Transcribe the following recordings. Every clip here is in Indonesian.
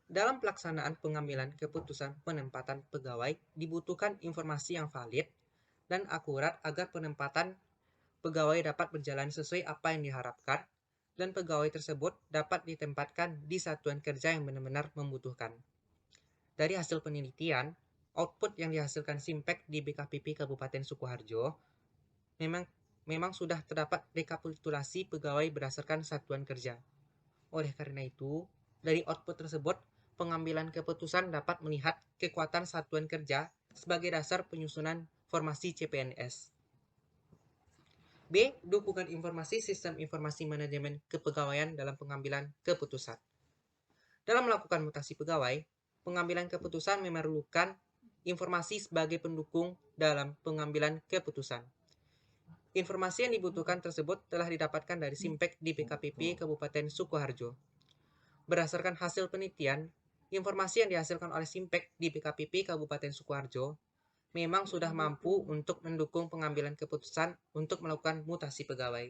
Dalam pelaksanaan pengambilan keputusan penempatan pegawai, dibutuhkan informasi yang valid dan akurat agar penempatan pegawai dapat berjalan sesuai apa yang diharapkan dan pegawai tersebut dapat ditempatkan di satuan kerja yang benar-benar membutuhkan. Dari hasil penelitian, output yang dihasilkan Simpek di BKPP Kabupaten Sukoharjo memang memang sudah terdapat rekapitulasi pegawai berdasarkan satuan kerja. Oleh karena itu, dari output tersebut, pengambilan keputusan dapat melihat kekuatan satuan kerja sebagai dasar penyusunan formasi CPNS. B. Dukungan informasi sistem informasi manajemen kepegawaian dalam pengambilan keputusan. Dalam melakukan mutasi pegawai, pengambilan keputusan memerlukan informasi sebagai pendukung dalam pengambilan keputusan. Informasi yang dibutuhkan tersebut telah didapatkan dari Simpek di BKPP Kabupaten Sukoharjo. Berdasarkan hasil penelitian, informasi yang dihasilkan oleh Simpek di BKPP Kabupaten Sukoharjo memang sudah mampu untuk mendukung pengambilan keputusan untuk melakukan mutasi pegawai.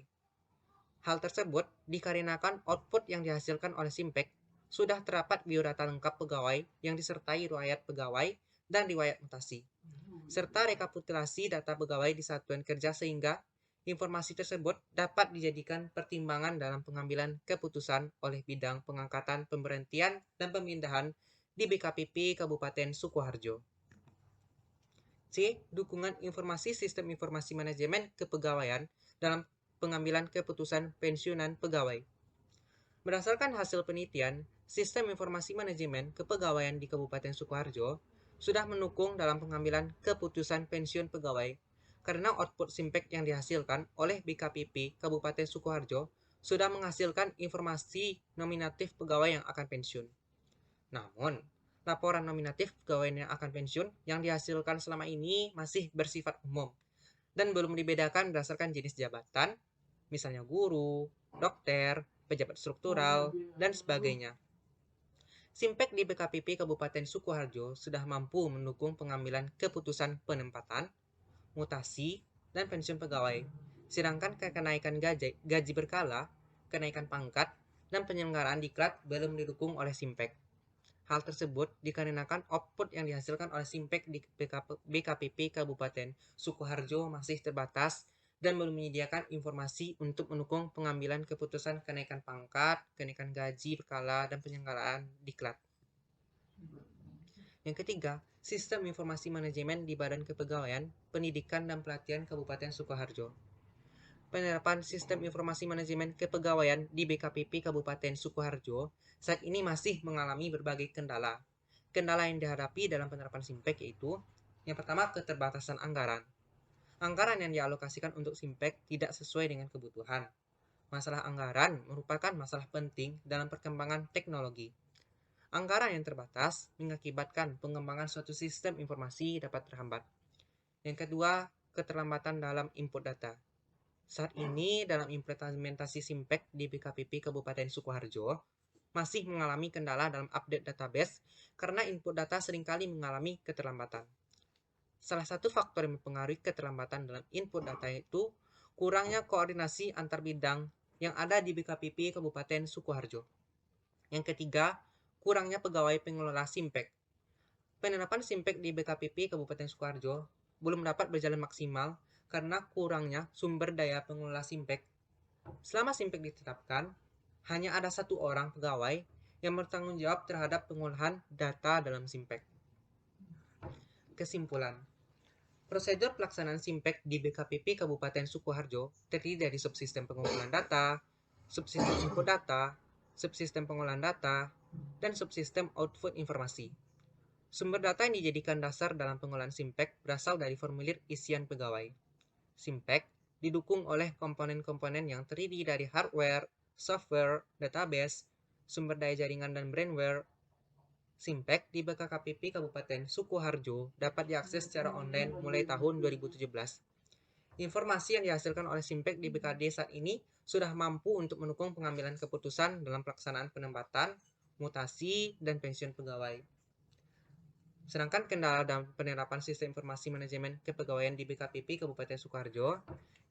Hal tersebut dikarenakan output yang dihasilkan oleh Simpek sudah terdapat biodata lengkap pegawai yang disertai riwayat pegawai dan riwayat mutasi, serta rekapitulasi data pegawai di satuan kerja sehingga informasi tersebut dapat dijadikan pertimbangan dalam pengambilan keputusan oleh bidang pengangkatan, pemberhentian, dan pemindahan di BKPP Kabupaten Sukoharjo. C. Dukungan informasi sistem informasi manajemen kepegawaian dalam pengambilan keputusan pensiunan pegawai. Berdasarkan hasil penelitian, sistem informasi manajemen kepegawaian di Kabupaten Sukoharjo sudah mendukung dalam pengambilan keputusan pensiun pegawai karena output Simpek yang dihasilkan oleh BKPP Kabupaten Sukoharjo sudah menghasilkan informasi nominatif pegawai yang akan pensiun. Namun, laporan nominatif pegawai yang akan pensiun yang dihasilkan selama ini masih bersifat umum dan belum dibedakan berdasarkan jenis jabatan, misalnya guru, dokter, pejabat struktural, dan sebagainya. Simpek di BKPP Kabupaten Sukoharjo sudah mampu mendukung pengambilan keputusan penempatan, mutasi, dan pensiun pegawai. Sedangkan kenaikan gaji berkala, kenaikan pangkat, dan penyelenggaraan diklat belum didukung oleh Simpek. Hal tersebut dikarenakan output yang dihasilkan oleh Simpek di BKPP Kabupaten Sukoharjo masih terbatas dan belum menyediakan informasi untuk mendukung pengambilan keputusan kenaikan pangkat, kenaikan gaji berkala, dan penyelenggaraan diklat. Yang ketiga, sistem informasi manajemen di Badan Kepegawaian, Pendidikan dan Pelatihan Kabupaten Sukoharjo. Penerapan sistem informasi manajemen kepegawaian di BKPP Kabupaten Sukoharjo saat ini masih mengalami berbagai kendala. Kendala yang dihadapi dalam penerapan Simpek yaitu yang pertama, keterbatasan anggaran. Anggaran yang dialokasikan untuk Simpek tidak sesuai dengan kebutuhan. Masalah anggaran merupakan masalah penting dalam perkembangan teknologi. Anggaran yang terbatas mengakibatkan pengembangan suatu sistem informasi dapat terhambat. Yang kedua, keterlambatan dalam input data. Saat ini dalam implementasi Simpek di BKPP Kabupaten Sukoharjo masih mengalami kendala dalam update database karena input data seringkali mengalami keterlambatan. Salah satu faktor yang mempengaruhi keterlambatan dalam input data itu kurangnya koordinasi antar bidang yang ada di BKPP Kabupaten Sukoharjo. Yang ketiga, kurangnya pegawai pengelola Simpek. Penerapan Simpek di BKPP Kabupaten Sukoharjo belum dapat berjalan maksimal karena kurangnya sumber daya pengelola Simpek. Selama Simpek ditetapkan, hanya ada satu orang pegawai yang bertanggung jawab terhadap pengolahan data dalam Simpek. Kesimpulan, prosedur pelaksanaan Simpek di BKPP Kabupaten Sukoharjo terdiri dari subsistem pengumpulan data, subsistem input data, subsistem pengolahan data, dan subsistem output informasi. Sumber data yang dijadikan dasar dalam pengolahan Simpek berasal dari formulir isian pegawai. Simpek didukung oleh komponen-komponen yang terdiri dari hardware, software, database, sumber daya jaringan, dan brandware. Simpek di BKKPP Kabupaten Sukoharjo dapat diakses secara online mulai tahun 2017. Informasi yang dihasilkan oleh Simpek di BKD saat ini sudah mampu untuk mendukung pengambilan keputusan dalam pelaksanaan penempatan, mutasi, dan pensiun pegawai. Sedangkan kendala dalam penerapan sistem informasi manajemen kepegawaian di BKPP Kabupaten Sukoharjo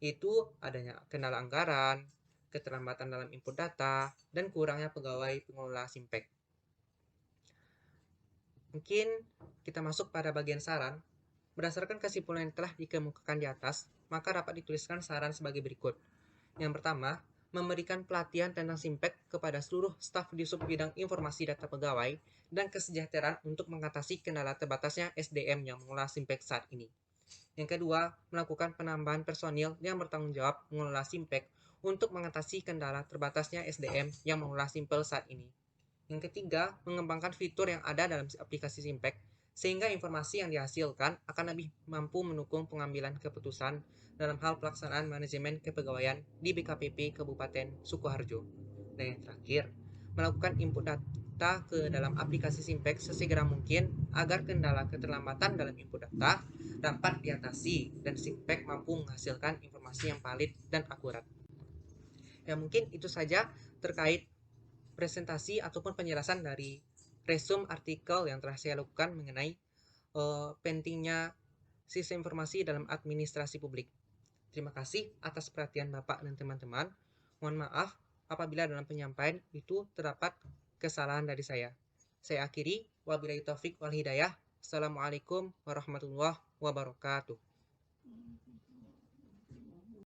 itu adanya kendala anggaran, keterlambatan dalam input data, dan kurangnya pegawai pengelola Simpek. Mungkin kita masuk pada bagian saran. Berdasarkan kesimpulan yang telah dikemukakan di atas, maka dapat dituliskan saran sebagai berikut. Yang pertama, memberikan pelatihan tentang Simpek kepada seluruh staf di sub bidang informasi data pegawai dan kesejahteraan untuk mengatasi kendala terbatasnya SDM yang mengelola Simpek saat ini. Yang kedua, melakukan penambahan personil yang bertanggung jawab mengelola Simpek untuk mengatasi kendala terbatasnya SDM yang mengelola Simpel saat ini. Yang ketiga, mengembangkan fitur yang ada dalam aplikasi Simpek sehingga informasi yang dihasilkan akan lebih mampu mendukung pengambilan keputusan dalam hal pelaksanaan manajemen kepegawaian di BKPP Kabupaten Sukoharjo. Dan yang terakhir, melakukan input data ke dalam aplikasi Simpek sesegera mungkin agar kendala keterlambatan dalam input data dapat diatasi dan Simpek mampu menghasilkan informasi yang valid dan akurat. Ya mungkin itu saja terkait presentasi ataupun penjelasan dari resume artikel yang telah saya lakukan mengenai pentingnya sistem informasi dalam administrasi publik. Terima kasih atas perhatian Bapak dan teman-teman. Mohon maaf apabila dalam penyampaian itu terdapat kesalahan dari saya. Saya akhiri, wabillahi taufik wal hidayah. Assalamualaikum warahmatullahi wabarakatuh.